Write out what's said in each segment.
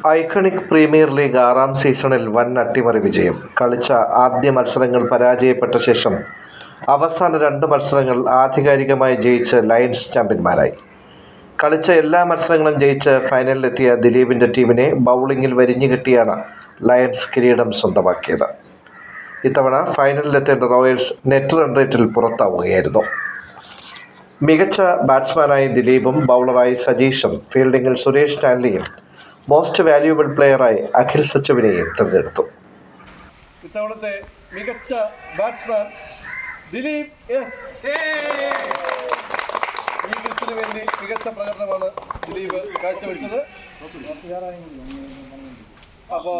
Iconic premier league 6-ാം സീസണിൽ വൻ അട്ടിമറി വിജയം. കളിച്ച ആദ്യ മത്സരങ്ങൾ പരാജയപ്പെട്ട ശേഷം അവസാന 2 മത്സരങ്ങൾ ആധികാരികമായി ജയിച്ച് ലയൺസ് ചാമ്പ്യന്മാരായി. കളിച്ച എല്ലാ മത്സരങ്ങളും ജയിച്ച് ഫൈനലിലെത്തിയ ദിലീപിൻ്റെ ടീമിനെ ബൗളിങ്ങിൽ വരിഞ്ഞുകെട്ടിയാണ് ലയൺസ് കിരീടം സ്വന്തമാക്കിയത്. ഇത്തവണ ഫൈനലിലെത്തേണ്ട റോയൽസ് നെറ്റ് റൺ റേറ്റിൽ പുറത്താവുകയായിരുന്നു. മികച്ച ബാറ്റ്സ്മാനായി ദിലീപും ബൗളറായി സജീഷും ഫീൽഡിങ്ങിൽ സുരേഷ് സ്റ്റാൻലിയും മോസ്റ്റ് വാല്യുബിൾ പ്ലെയറായി അഖിൽ സച്ചുവിനെയും തിരഞ്ഞെടുത്തു. ഇത്തവണത്തെ മികച്ച ബാറ്റ്സ്മാൻ ദിലീപ് ഈഗിൾസിന് വേണ്ടി മികച്ച പ്രകടനമാണ് ദിലീപ് കാഴ്ചവെച്ചത്. അപ്പോൾ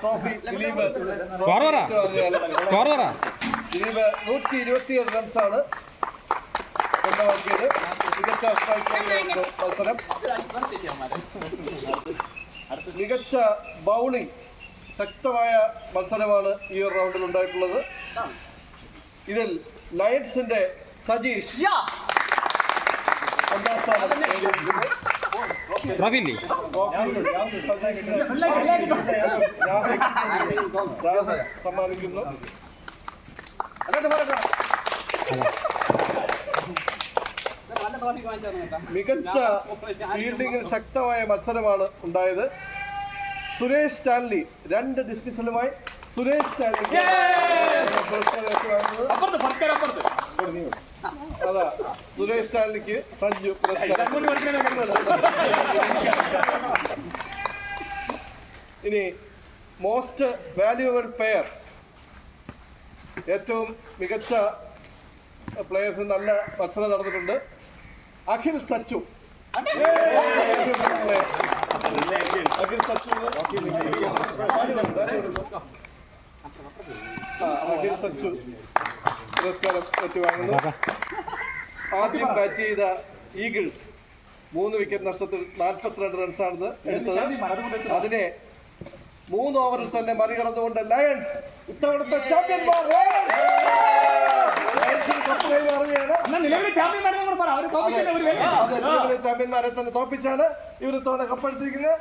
ട്രോഫി ദിലീപ് 127 റൺസാണ് സ്വന്തമാക്കിയത്. മികച്ച സ്ട്രൈക്കറിലായിരുന്നു മത്സരം. മികച്ച ബൗളിംഗ് ശക്തമായ മത്സരമാണ് ഈ ഒരു റൗണ്ടിൽ ഉണ്ടായിട്ടുള്ളത്. ഇതിൽ ലയൺസിന്റെ സജീഷ് ഒന്നാം സ്ഥാനം സമ്മാനിക്കുന്നു. മികച്ച ഫീൽഡിംഗിൽ ശക്തമായ മത്സരമാണ് ഉണ്ടായത്. സുരേഷ് സ്റ്റാൻലി 2 ഡിസ്മിസലുമായി സുരേഷ് സ്റ്റാൻലിക്ക് സുരേഷ് സ്റ്റാൻലിക്ക് സഞ്ജു പുരസ്കാരം. ഇനി മോസ്റ്റ് വാല്യുബിൾ പ്ലെയർ, ഏറ്റവും മികച്ച പ്ലെയേഴ്സ് നല്ല മത്സരം നടന്നിട്ടുണ്ട്. അഖിൽ സച്ചു അഖിൽ സച്ചു പുരസ്കാരം ഏറ്റുവാങ്ങുന്നു. ആദ്യം ബാറ്റ് ചെയ്ത ഈഗിൾസ് 3 വിക്കറ്റ് നഷ്ടത്തിൽ 42 റൺസാണ് എടുത്തത്. അതിനെ 3 ഓവറിൽ തന്നെ മറികടന്നുകൊണ്ട് ലയൺസ് ഇത്തവണത്തെ ചാമ്പ്യന്മാർ. ചാമ്പ്യന്മാരെ തന്നെ തോപ്പിച്ചാണ് ഇവർ ഇത്തവണ കപ്പെടുത്തിരിക്കുന്നത്.